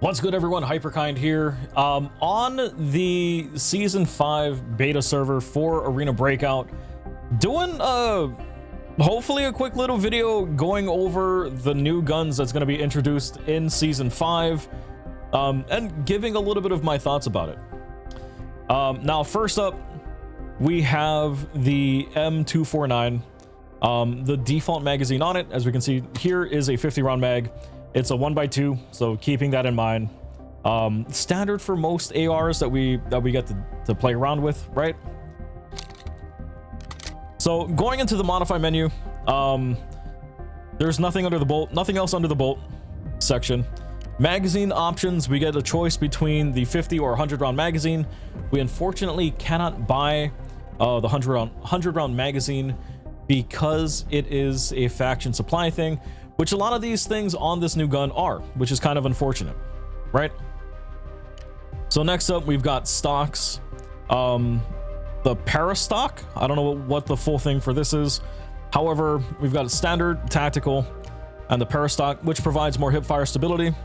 What's good, everyone? Hyperkind here. On the Season 5 beta server for Arena Breakout, doing hopefully a quick little video going over the new guns that's going to be introduced in Season 5, and giving a little bit of my thoughts about it. Now, first up, we have the M249. The default magazine on it, as we can see here, is a 50 round mag. It's a 1x2, so keeping that in mind. Standard for most ARs that we get to play around with, right? So going into the modify menu, there's nothing else under the bolt section. Magazine options, we get a choice between the 50 or 100 round magazine. We unfortunately cannot buy the 100 round magazine because it is a faction supply thing, which a lot of these things on this new gun are, which is kind of unfortunate, right? So next up, we've got stocks. The para stock, I don't know what the full thing for this is. However, we've got a standard, tactical, and the para stock, which provides more hip fire stability.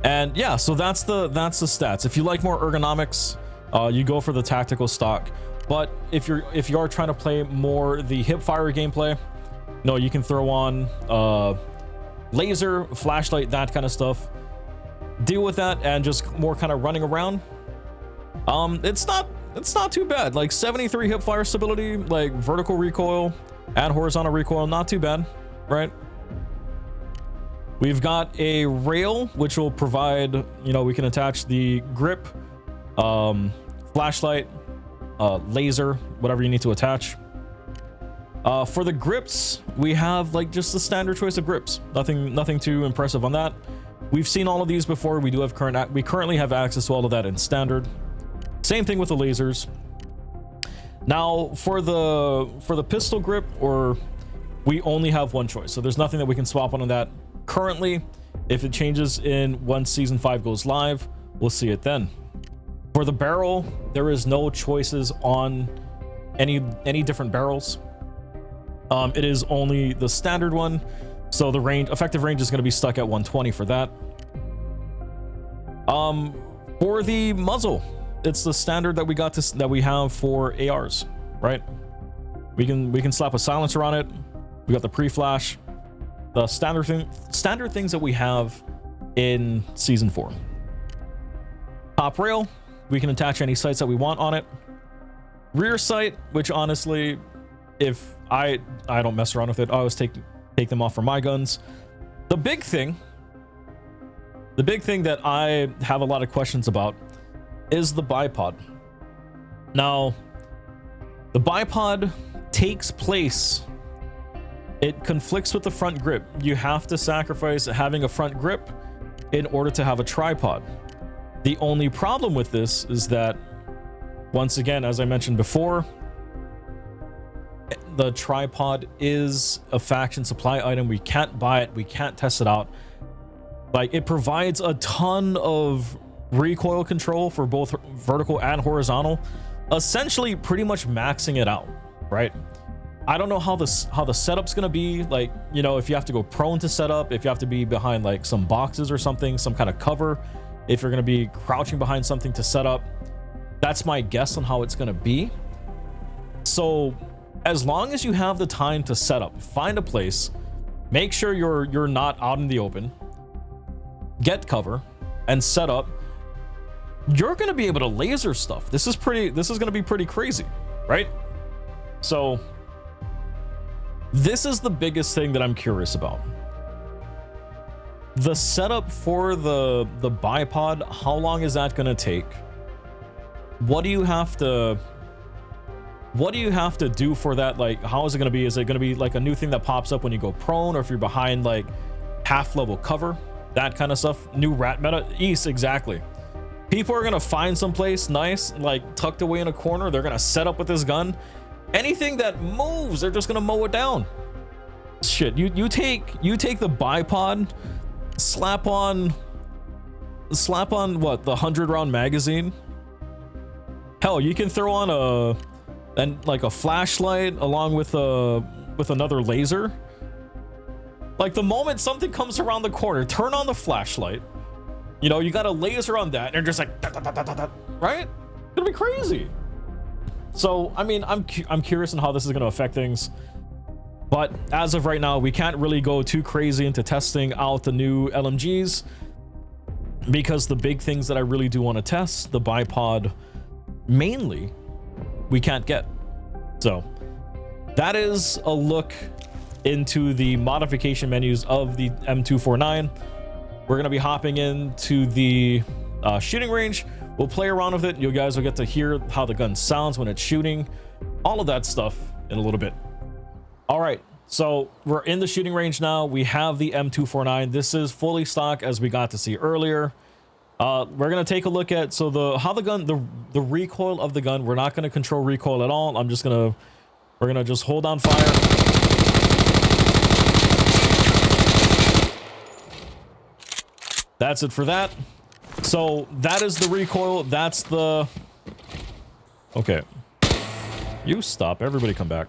And yeah, so that's the stats. If you like more ergonomics, you go for the tactical stock. But if you are trying to play more the hip fire gameplay, no, you can throw on laser, flashlight, that kind of stuff. Deal with that and just more kind of running around. It's not too bad. Like 73 hip fire stability, like vertical recoil and horizontal recoil, not too bad, right? We've got a rail which will provide, you know, we can attach the grip, flashlight, laser, whatever you need to attach. For the grips, we have like just the standard choice of grips. Nothing too impressive on that. We've seen all of these before. We currently have access to all of that in standard. Same thing with the lasers. Now for the pistol grip, or we only have one choice. So there's nothing that we can swap on that currently. If it changes once Season 5 goes live, we'll see it then. For the barrel, there is no choices on any different barrels. It is only the standard one, so the effective range is going to be stuck at 120 for that. For the muzzle, it's the standard that we have for ARs, right? We can slap a silencer on it. We got the pre-flash, the standard things that we have in Season 4. Top rail, we can attach any sights that we want on it. Rear sight, which honestly, if I don't mess around with it, I always take them off for my guns. The big thing that I have a lot of questions about is the bipod. Now, the bipod takes place. It conflicts with the front grip. You have to sacrifice having a front grip in order to have a tripod. The only problem with this is that, once again, as I mentioned before, the tripod is a faction supply item. We can't buy it. We can't test it out. Like, it provides a ton of recoil control for both vertical and horizontal, essentially pretty much maxing it out, right? I don't know how the setup's gonna be. Like, you know, if you have to go prone to set up, if you have to be behind like some boxes or something, some kind of cover, if you're gonna be crouching behind something to set up, that's my guess on how it's gonna be. So as long as you have the time to set up, find a place, make sure you're not out in the open, get cover and set up, you're going to be able to laser stuff. This is going to be pretty crazy, right? So this is the biggest thing that I'm curious about. The setup for the bipod, how long is that going to take? What do you have to do for that? Like, how is it going to be? Is it going to be like a new thing that pops up when you go prone, or if you're behind like half level cover, that kind of stuff? New rat meta? East, exactly. People are going to find some place nice, like tucked away in a corner. They're going to set up with this gun. Anything that moves, they're just going to mow it down. Shit, you take the bipod, slap on what, the 100 round magazine? Hell, you can throw on a flashlight along with another laser. Like, the moment something comes around the corner, turn on the flashlight, You know, you got a laser on that, and you're just like, da, da, da, da, da, da, right? It's gonna be crazy. So, I mean, I'm curious on how this is gonna affect things. But as of right now, we can't really go too crazy into testing out the new LMGs, because the big things that I really do want to test, the bipod mainly, we can't get. So that is a look into the modification menus of the M249. We're going to be hopping into the shooting range. We'll play around with it. You guys will get to hear how the gun sounds when it's shooting, all of that stuff in a little bit. All right, so we're in the shooting range now. We have the M249. This is fully stock, as we got to see earlier. We're gonna take a look at the recoil of the gun. We're not gonna control recoil at all. We're gonna just hold down fire. That's it for that. So that is the recoil. That's the... Okay. You stop. Everybody come back.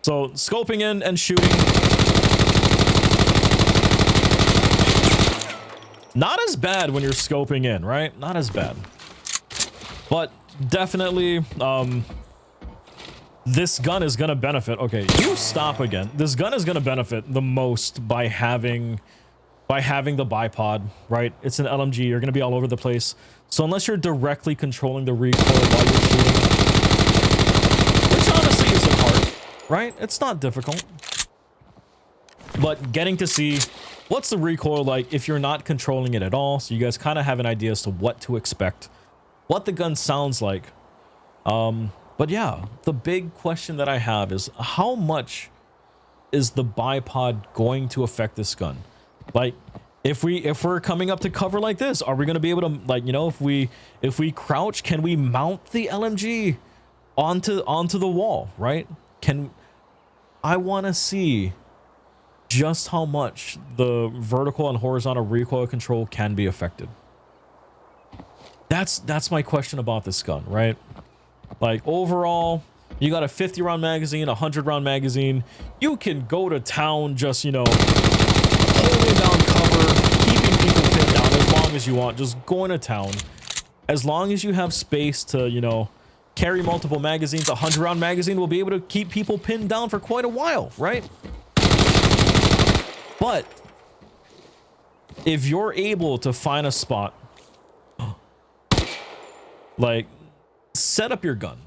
So scoping in and shooting. Not as bad when you're scoping in, right? Not as bad. But definitely, this gun is gonna benefit. Okay, you stop again. This gun is gonna benefit the most by having the bipod, right? It's an LMG. You're gonna be all over the place. So unless you're directly controlling the recoil while you're shooting, which honestly isn't hard, right? It's not difficult. But getting to see what's the recoil like if you're not controlling it at all, so you guys kind of have an idea as to what to expect, what the gun sounds like. But yeah, the big question that I have is, how much is the bipod going to affect this gun? Like, if we're coming up to cover like this, are we going to be able to, like, you know, if we crouch, can we mount the LMG onto the wall, right? I want to see just how much the vertical and horizontal recoil control can be affected. That's my question about this gun, right? Like, overall, you got a 50 round magazine, a 100 round magazine. You can go to town just, you know, holding down cover, keeping people pinned down as long as you want, just going to town. As long as you have space to, you know, carry multiple magazines, a 100 round magazine will be able to keep people pinned down for quite a while, right? But if you're able to find a spot, like, set up your gun.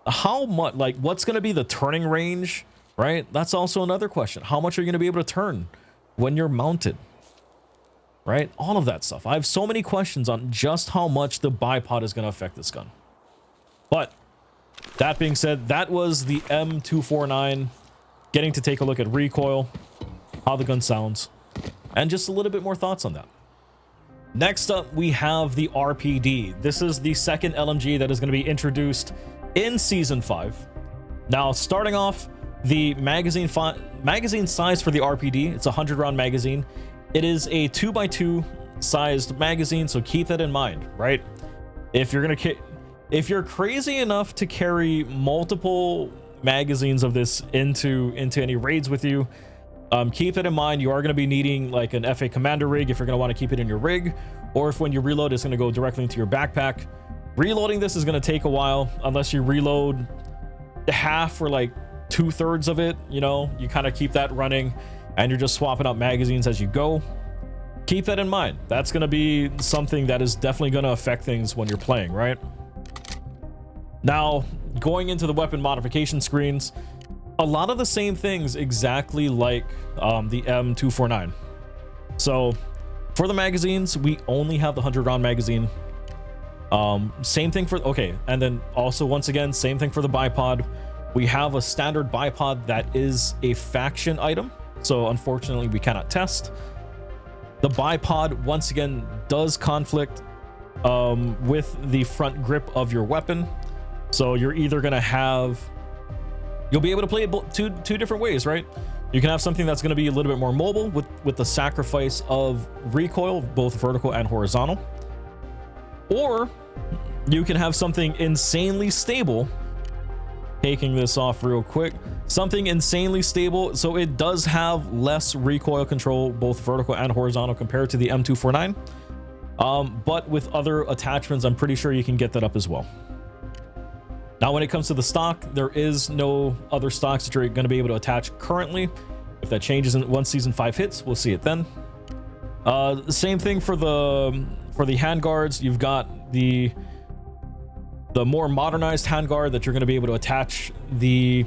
How much, like, what's going to be the turning range, right? That's also another question. How much are you going to be able to turn when you're mounted, right? All of that stuff. I have so many questions on just how much the bipod is going to affect this gun. But that being said, that was the M249, getting to take a look at recoil, how the gun sounds, and just a little bit more thoughts on that. Next up, we have the RPD. This is the second LMG that is going to be introduced in Season 5. Now, starting off, the magazine size for the RPD, it's a 100 round magazine. It is a 2x2 sized magazine, so keep that in mind, right? If you're crazy enough to carry multiple magazines of this into any raids with you, keep it in mind. You are going to be needing like an FA Commander rig if you're going to want to keep it in your rig, or if when you reload, it's going to go directly into your backpack. Reloading this is going to take a while, unless you reload half or like 2/3 of it. You know, you kind of keep that running and you're just swapping out magazines as you go. Keep that in mind. That's going to be something that is definitely going to affect things when you're playing, right? Now, going into the weapon modification screens, a lot of the same things exactly like the M249. So for the magazines, we only have the 100 round magazine. Same thing for, okay, and then also once again, same thing for the bipod. We have a standard bipod that is a faction item, so unfortunately we cannot test. The bipod once again does conflict with the front grip of your weapon, so you're either gonna have, you'll be able to play it two different ways, right? You can have something that's going to be a little bit more mobile with the sacrifice of recoil, both vertical and horizontal. Or you can have something insanely stable taking this off real quick. Something insanely stable. So it does have less recoil control, both vertical and horizontal, compared to the M249. But with other attachments, I'm pretty sure you can get that up as well. Now, when it comes to the stock, there is no other stocks that you're going to be able to attach currently. If that changes once season 5 hits, we'll see it then. The same thing for the handguards. You've got the more modernized handguard that you're going to be able to attach the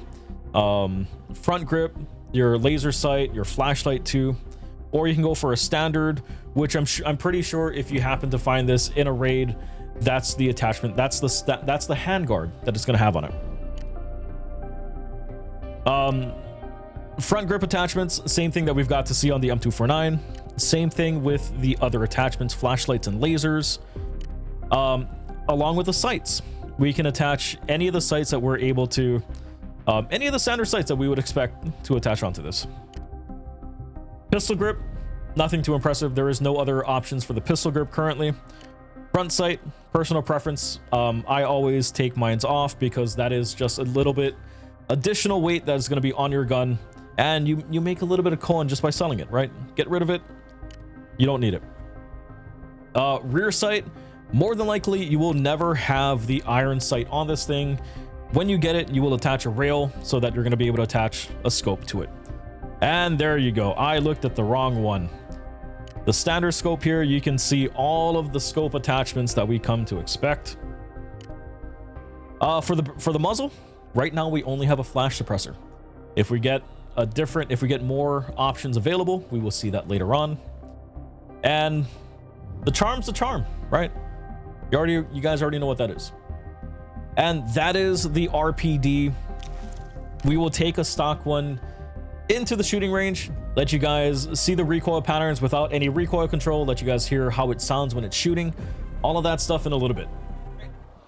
front grip, your laser sight, your flashlight to, or you can go for a standard, which I'm pretty sure if you happen to find this in a raid, that's the attachment, that's the handguard that it's going to have on it. Front grip attachments, same thing that we've got to see on the M249. Same thing with the other attachments, flashlights and lasers, along with the sights. We can attach any of the sights that we're able to, any of the standard sights that we would expect to attach onto this. Pistol grip, nothing too impressive. There is no other options for the pistol grip currently. Front sight, personal preference. I always take mines off because that is just a little bit additional weight that is going to be on your gun, and you make a little bit of coin just by selling it, right? Get rid of it. You don't need it. Rear sight, more than likely you will never have the iron sight on this thing. When you get it, you will attach a rail so that you're going to be able to attach a scope to it. And there you go. I looked at the wrong one. The standard scope here, you can see all of the scope attachments that we come to expect. For the muzzle, right now we only have a flash suppressor. If we get more options available, we will see that later on. And the charm's the charm, right? You guys already know what that is. And that is the RPD. We will take a stock one into the shooting range, let you guys see the recoil patterns without any recoil control, let you guys hear how it sounds when it's shooting, all of that stuff in a little bit.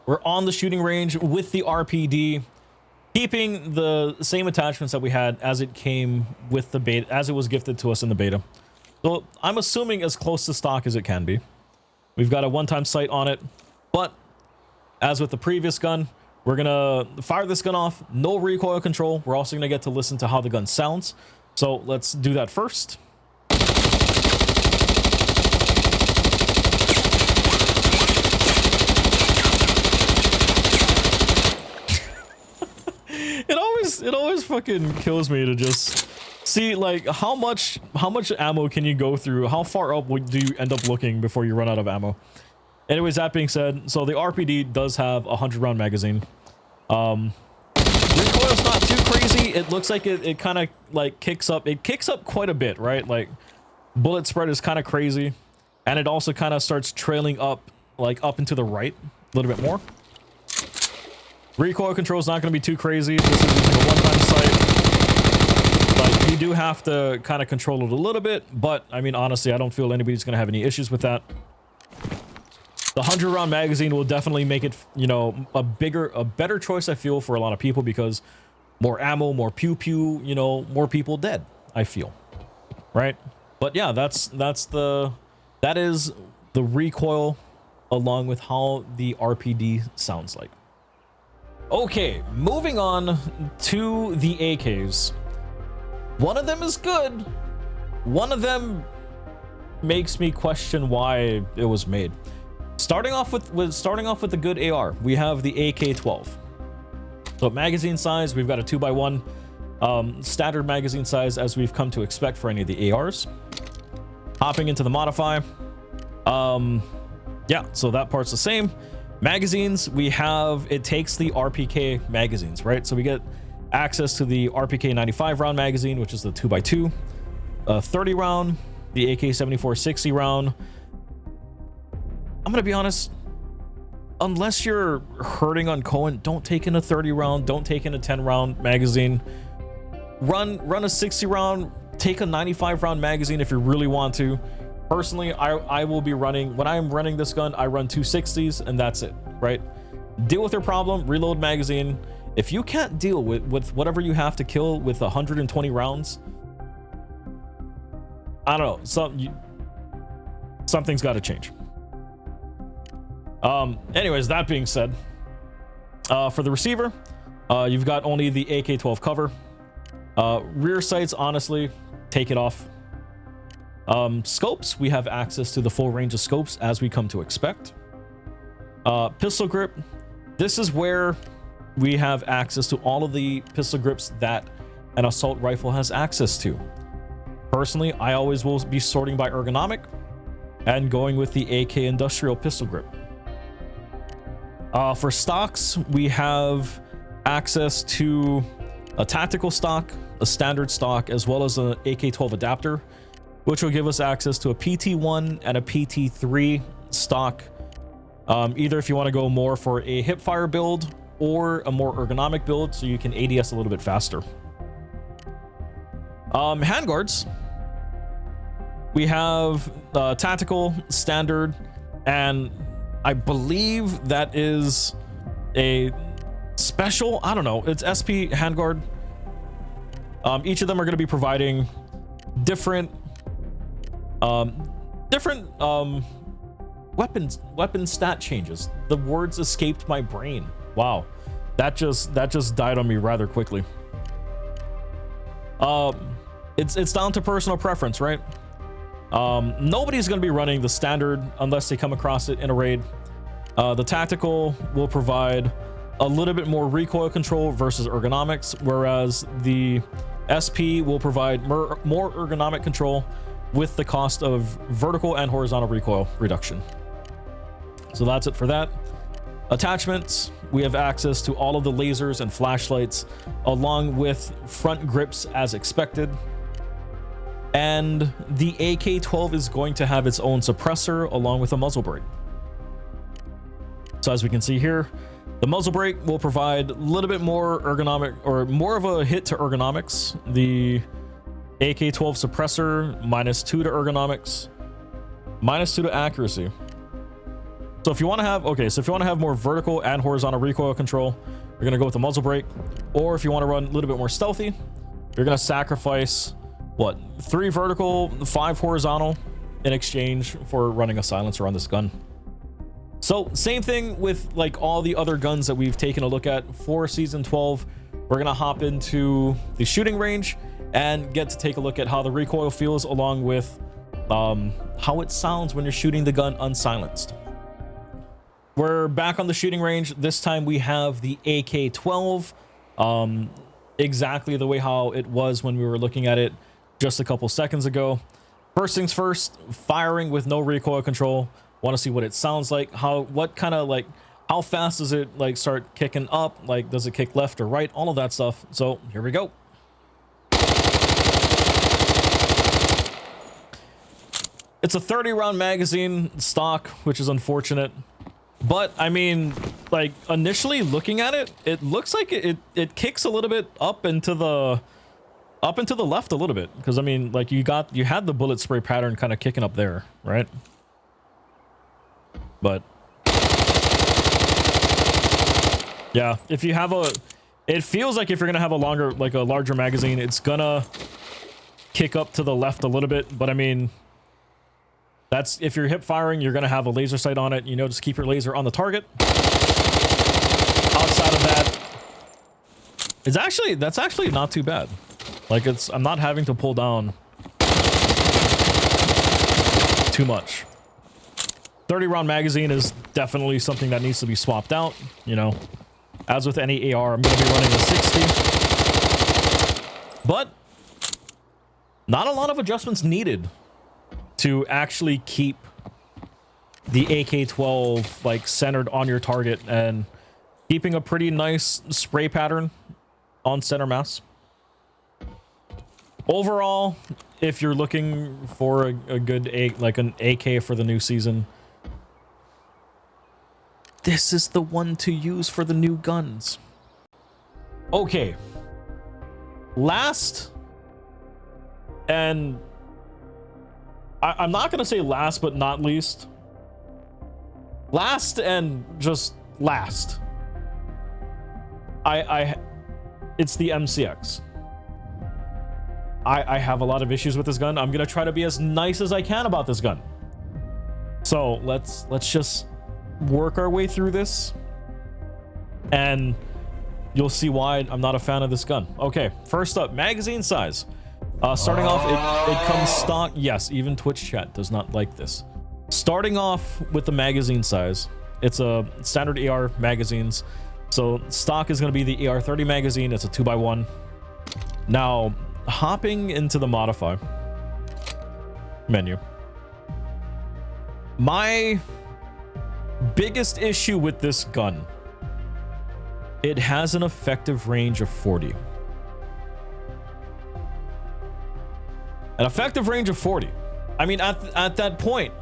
We're on the shooting range with the RPD, keeping the same attachments that we had as it came with the beta, as it was gifted to us in the beta. So I'm assuming as close to stock as it can be. We've got a one-time sight on it, but as with the previous gun, we're gonna fire this gun off, no recoil control. We're also gonna get to listen to how the gun sounds. So let's do that first. It always fucking kills me to just see like how much ammo can you go through, how far up do you end up looking before you run out of ammo. Anyways, that being said, so the RPD does have a 100-round magazine. Recoil's not too crazy. It looks like it kind of like kicks up quite a bit, right? Like bullet spread is kind of crazy, and it also kind of starts trailing up, like up into the right a little bit more. Recoil control is not going to be too crazy. This is using a one-time sight. Like, you do have to kind of control it a little bit, but I mean, honestly, I don't feel anybody's going to have any issues with that. The 100-round magazine will definitely make it, you know, a better choice, I feel, for a lot of people, because more ammo, more pew-pew, you know, more people dead, I feel. Right? But yeah, that is the recoil along with how the RPD sounds like. Okay, moving on to the AKs. One of them is good. One of them makes me question why it was made. Starting off with the good AR, we have the AK-12. So magazine size, we've got a 2x1 standard magazine size, as we've come to expect for any of the ARs. Hopping into the modify, yeah, so that part's the same. Magazines, we have, it takes the RPK magazines, right? So we get access to the RPK 95 round magazine, which is the 2x2, 30 round, the AK-74 60 round. I'm gonna be honest, unless you're hurting on Cohen, don't take in a 30 round, don't take in a 10 round magazine. Run a 60 round, take a 95 round magazine if you really want to. Personally, I will be running, when I'm running this gun, I run 260s and that's it, right? Deal with your problem, reload magazine. If you can't deal with whatever you have to kill with 120 rounds, I don't know, something's got to change. Anyways, that being said, for the receiver, You've got only the AK-12 cover. Rear sights, honestly, take it off. Scopes, we have access to the full range of scopes as we come to expect. Pistol grip, this is where we have access to all of the pistol grips that an assault rifle has access to. Personally, I always will be sorting by ergonomic and going with the AK industrial pistol grip. For stocks, we have access to a tactical stock, a standard stock, as well as an AK-12 adapter, which will give us access to a PT-1 and a PT-3 stock. Either if you want to go more for a hipfire build or a more ergonomic build, so you can ADS a little bit faster. Handguards, we have tactical, standard, and I believe that is a special, I don't know, it's SP handguard. Each of them are going to be providing different weapon stat changes. The words escaped my brain. Wow, that just died on me rather quickly. It's down to personal preference, right? Nobody's going to be running the standard unless they come across it in a raid. The tactical will provide a little bit more recoil control versus ergonomics, whereas the SP will provide more ergonomic control with the cost of vertical and horizontal recoil reduction. So that's it for that. Attachments, we have access to all of the lasers and flashlights along with front grips as expected. And the AK-12 is going to have its own suppressor along with a muzzle brake. So as we can see here, the muzzle brake will provide a little bit more ergonomic, or more of a hit to ergonomics. The AK-12 suppressor, -2 to ergonomics, -2 to accuracy. So if you want to have, if you want to have more vertical and horizontal recoil control, you're going to go with the muzzle brake. Or if you want to run a little bit more stealthy, you're going to sacrifice, what, 3 vertical, 5 horizontal in exchange for running a silencer on this gun. So same thing with like all the other guns that we've taken a look at for season 12. We're going to hop into the shooting range and get to take a look at how the recoil feels along with how it sounds when you're shooting the gun unsilenced. We're back on the shooting range. This time we have the AK-12, exactly the way how it was when we were looking at it just a couple seconds ago. First things first, firing with no recoil control. Want to see what it sounds like, how fast does it like start kicking up, like does it kick left or right, all of that stuff. So here we go. It's a 30-round magazine stock, which is unfortunate. But I mean, like initially looking at it, it looks like it kicks a little bit up into the left a little bit, because I mean, like you had the bullet spray pattern kind of kicking up there, right? But yeah, if you have it feels like if you're gonna have a larger magazine, it's gonna kick up to the left a little bit. But I mean, that's if you're hip firing, you're gonna have a laser sight on it. You know, just keep your laser on the target. Outside of that, that's actually not too bad. Like I'm not having to pull down too much. 30-round magazine is definitely something that needs to be swapped out. You know, as with any AR, I'm going to be running a 60. But not a lot of adjustments needed to actually keep the AK-12 like centered on your target and keeping a pretty nice spray pattern on center mass. Overall, if you're looking for a good an AK for the new season, this is the one to use for the new guns. Okay. Last, and I'm not going to say last, but not least. Last and just last. It's the MCX. I have a lot of issues with this gun. I'm going to try to be as nice as I can about this gun. So let's just work our way through this. And you'll see why I'm not a fan of this gun. Okay, first up, magazine size. Starting off, it comes stock. Yes, even Twitch chat does not like this. Starting off with the magazine size, it's a standard AR magazines. So stock is going to be the AR-30 magazine. It's a 2x1. Now, hopping into the modify menu, my biggest issue with this gun, it has an effective range of 40. An effective range of 40. I mean, at that point,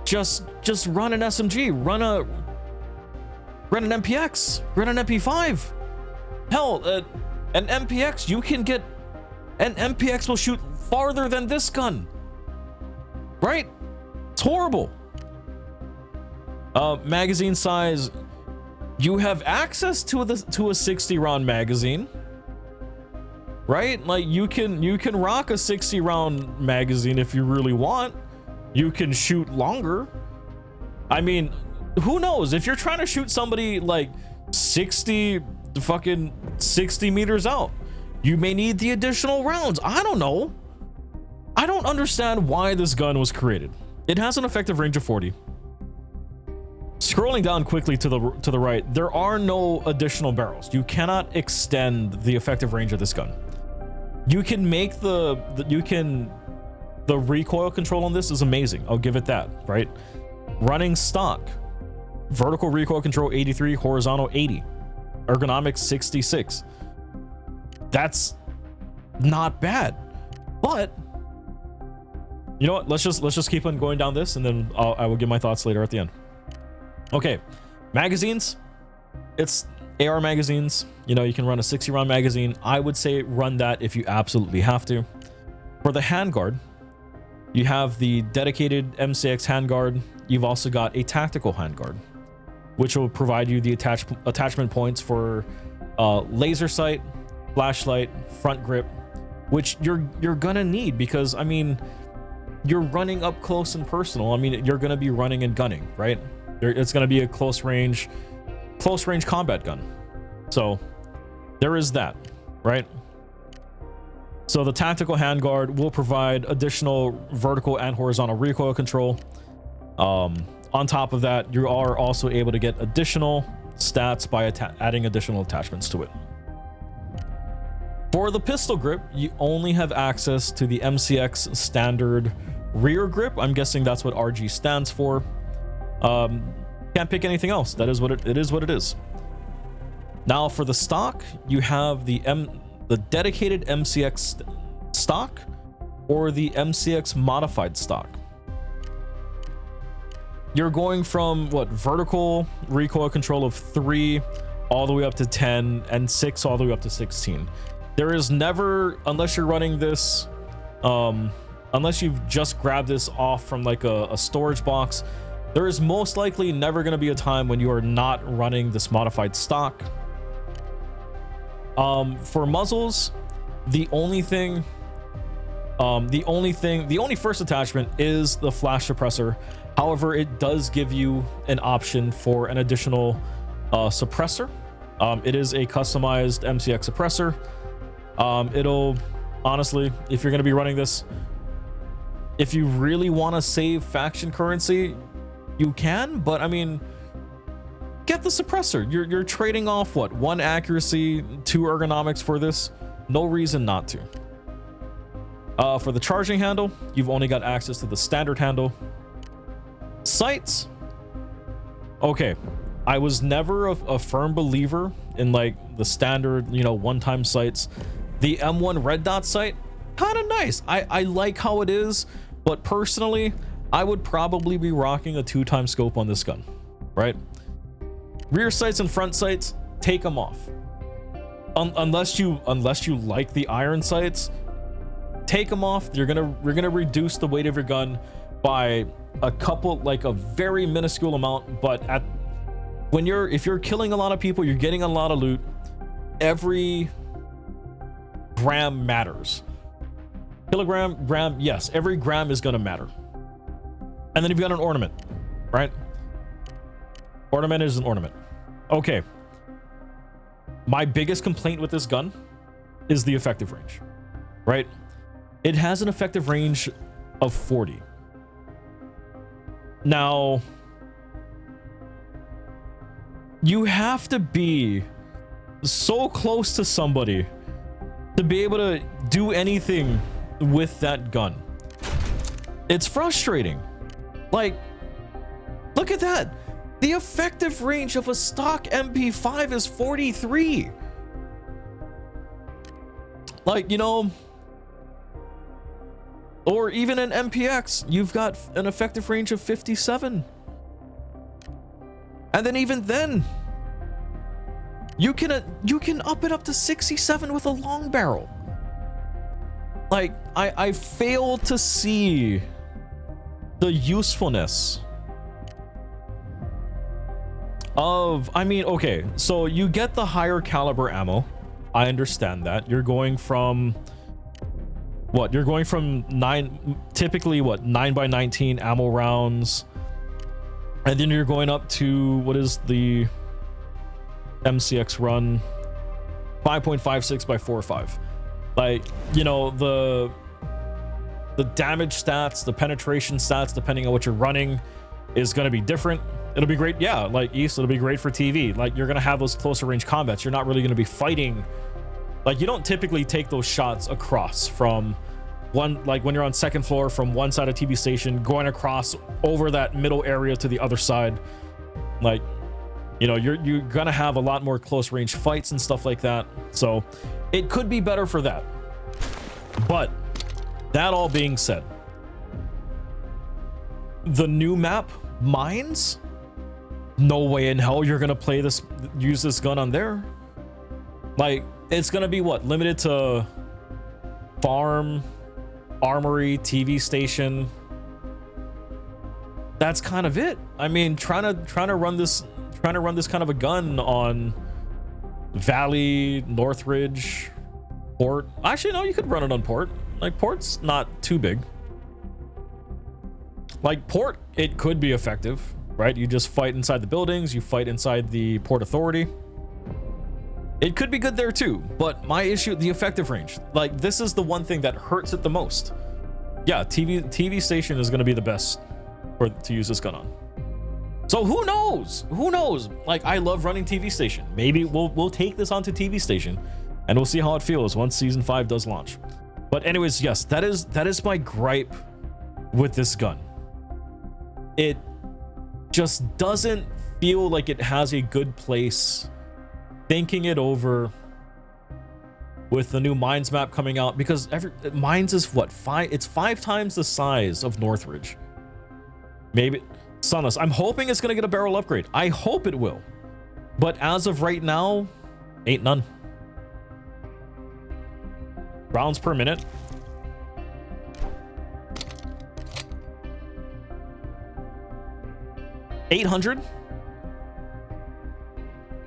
just run an SMG, run an MPX, run an MP5. Hell, an MPX, you can get an MPX will shoot farther than this gun, right? It's horrible. Magazine size, you have access to a 60 round magazine, right? Like you can rock a 60 round magazine if you really want. You can shoot longer. I mean, who knows? If you're trying to shoot somebody like 60 meters out, you may need the additional rounds. I don't know. I don't understand why this gun was created. It has an effective range of 40. Scrolling down quickly to the right, there are no additional barrels. You cannot extend the effective range of this gun. You can make the recoil control on this is amazing. I'll give it that, right? Running stock, vertical recoil control 83, horizontal 80, ergonomics 66. That's not bad, but you know what? Let's just keep on going down this, and then I will give my thoughts later at the end. Okay, magazines. It's AR magazines. You know, you can run a 60 round magazine. I would say run that if you absolutely have to. For the handguard, you have the dedicated MCX handguard. You've also got a tactical handguard, which will provide you the attachment points for laser sight, flashlight, front grip, which you're gonna need because, I mean, you're running up close and personal. I mean, you're gonna be running and gunning, right? It's gonna be a close range combat gun. So there is that, right? So the tactical handguard will provide additional vertical and horizontal recoil control. On top of that, you are also able to get additional stats by adding additional attachments to it. For the pistol grip, you only have access to the MCX standard rear grip. I'm guessing that's what RG stands for. Can't pick anything else. That is what it is. What it is. Now for the stock, you have the dedicated MCX stock or the MCX modified stock. You're going from what, vertical recoil control of 3 all the way up to 10 and 6 all the way up to 16. There is never, unless you're running this, unless you've just grabbed this off from like a storage box, there is most likely never going to be a time when you are not running this modified stock. For muzzles, the only first attachment is the flash suppressor. However, it does give you an option for an additional suppressor. It is a customized MCX suppressor. It'll, honestly, if you're going to be running this, if you really want to save faction currency, you can, but I mean, get the suppressor. You're trading off what, 1 accuracy, 2 ergonomics for this. No reason not to. For the charging handle, you've only got access to the standard handle. Sights. Okay, I was never a firm believer in like the standard, you know, one-time sights. The M1 red dot sight, kind of nice. I like how it is, but personally, I would probably be rocking a 2-time scope on this gun, right? Rear sights and front sights, take them off. Unless you like the iron sights, take them off. You're gonna reduce the weight of your gun by a couple, like a very minuscule amount. But if you're killing a lot of people, you're getting a lot of loot. Every gram matters. Kilogram, gram, yes, every gram is gonna matter. And then you've got an ornament, right? Ornament is an ornament. Okay. My biggest complaint with this gun is the effective range, right? It has an effective range of 40. Now, you have to be so close to somebody to be able to do anything with that gun. It's frustrating. Like, look at that. The effective range of a stock MP5 is 43. Like, you know, or even an MPX, you've got an effective range of 57. And then even then, you can up it up to 67 with a long barrel. Like, I fail to see the usefulness of, I mean, okay, so you get the higher caliber ammo. I understand that. You're going from what? You're going from typically what, 9x19 ammo rounds. And then you're going up to, what is the MCX run? 5.56 by 4.5. Like, you know, the damage stats, the penetration stats, depending on what you're running, is going to be different. It'll be great. Yeah, like East, it'll be great for TV. Like, you're going to have those closer range combats. You're not really going to be fighting. Like, you don't typically take those shots across from one, like when you're on second floor from one side of TV station, going across over that middle area to the other side. Like, you know, you're going to have a lot more close range fights and stuff like that. So it could be better for that. But that all being said, the new map, Mines, no way in hell you're gonna use this gun on there. Like, it's gonna be what, limited to farm, armory, TV station. That's kind of it. I mean, trying to run this kind of a gun on Valley, Northridge, Port. Actually, no, you could run it on Port. Like, Port's not too big. Like, Port, it could be effective, right? You just fight inside the buildings, you fight inside the Port Authority. It could be good there too, but my issue, the effective range. Like, this is the one thing that hurts it the most. Yeah, TV station is going to be the best to use this gun on. So who knows? Who knows? Like, I love running TV station. Maybe we'll take this onto TV station, and we'll see how it feels once season 5 does launch. But anyways, yes, that is my gripe with this gun. It just doesn't feel like it has a good place. Thinking it over with the new Mines map coming out, because Mines is what, it's 5 times the size of Northridge. Maybe Sunless. I'm hoping it's gonna get a barrel upgrade. I hope it will, but as of right now, ain't none. Rounds per minute. $800.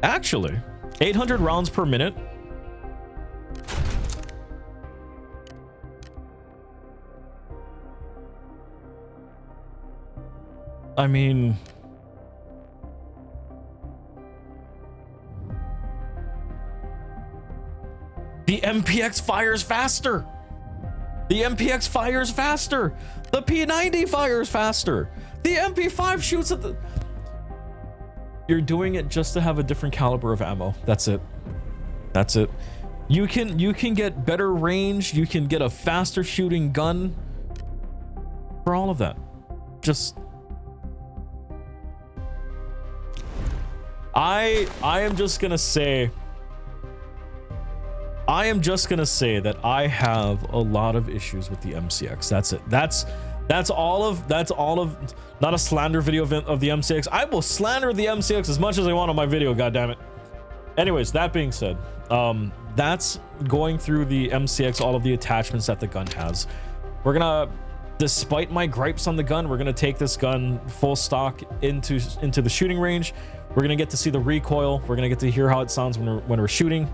Actually, 800 rounds per minute. I mean, the MPX fires faster. The MPX fires faster. The P90 fires faster. The MP5 shoots at the... You're doing it just to have a different caliber of ammo. That's it. That's it. You can get better range. You can get a faster shooting gun. For all of that. Just... I am just gonna say that I have a lot of issues with the MCX. That's it. That's all of not a slander video of the MCX. I will slander the MCX as much as I want on my video, goddammit. Anyways, that being said, that's going through the MCX, all of the attachments that the gun has. We're gonna, despite my gripes on the gun, we're gonna take this gun full stock into the shooting range. We're gonna get to see the recoil. We're gonna get to hear how it sounds when we're shooting.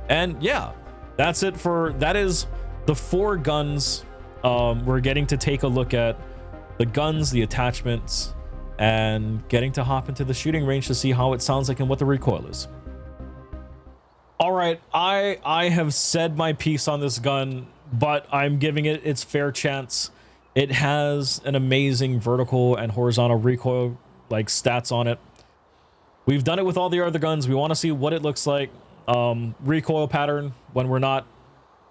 And yeah, that is the 4 guns. We're getting to take a look at the guns, the attachments, and getting to hop into the shooting range to see how it sounds like and what the recoil is. All right, I have said my piece on this gun, but I'm giving it its fair chance. It has an amazing vertical and horizontal recoil like stats on it. We've done it with all the other guns. We want to see what it looks like. Recoil pattern when we're not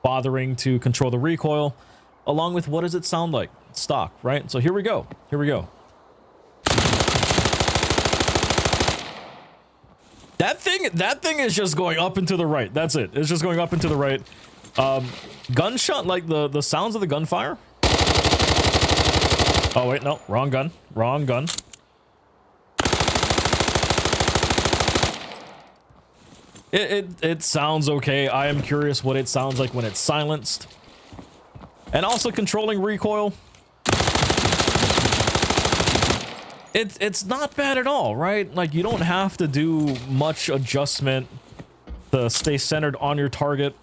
bothering to control the recoil, along with what does it sound like stock, right? So here we go. Here we go. That thing is just going up and to the right. That's it. It's just going up and to the right. Gunshot, like the sounds of the gunfire. Oh wait, no, wrong gun. Wrong gun. It sounds okay. I am curious what it sounds like when it's silenced. And also controlling recoil. It's not bad at all, right? Like, you don't have to do much adjustment to stay centered on your target.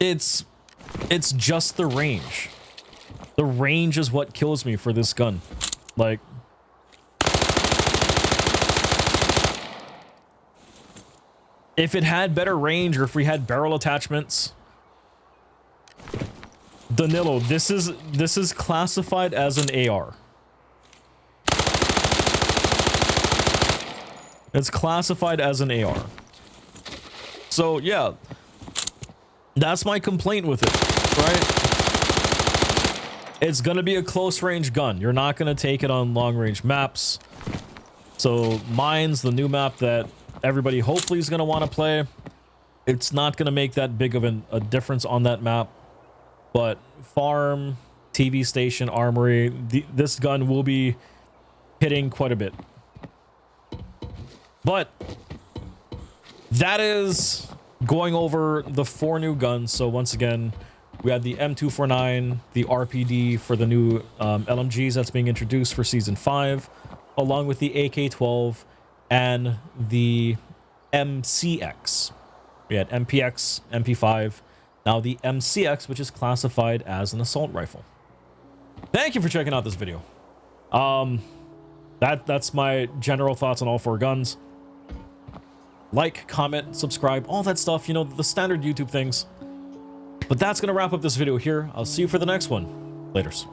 It's just the range. The range is what kills me for this gun. Like, if it had better range, or if we had barrel attachments, Danilo, this is classified as an AR. It's classified as an AR. So yeah, that's my complaint with it, right? It's gonna be a close range gun. You're not gonna take it on long range maps. So mine's the new map that everybody hopefully is gonna want to play. It's not gonna make that big of a difference on that map. But farm, TV station, armory, this gun will be hitting quite a bit. But that is going over the 4 new guns. So once again, we had the M249, the RPD for the new LMGs that's being introduced for Season 5, along with the AK-12 and the MCX. We had MPX, MP5, now the MCX, which is classified as an assault rifle. Thank you for checking out this video. That's my general thoughts on all 4 guns. Like, comment, subscribe, all that stuff, you know, the standard YouTube things. But that's gonna wrap up this video here. I'll see you for the next one. Laters.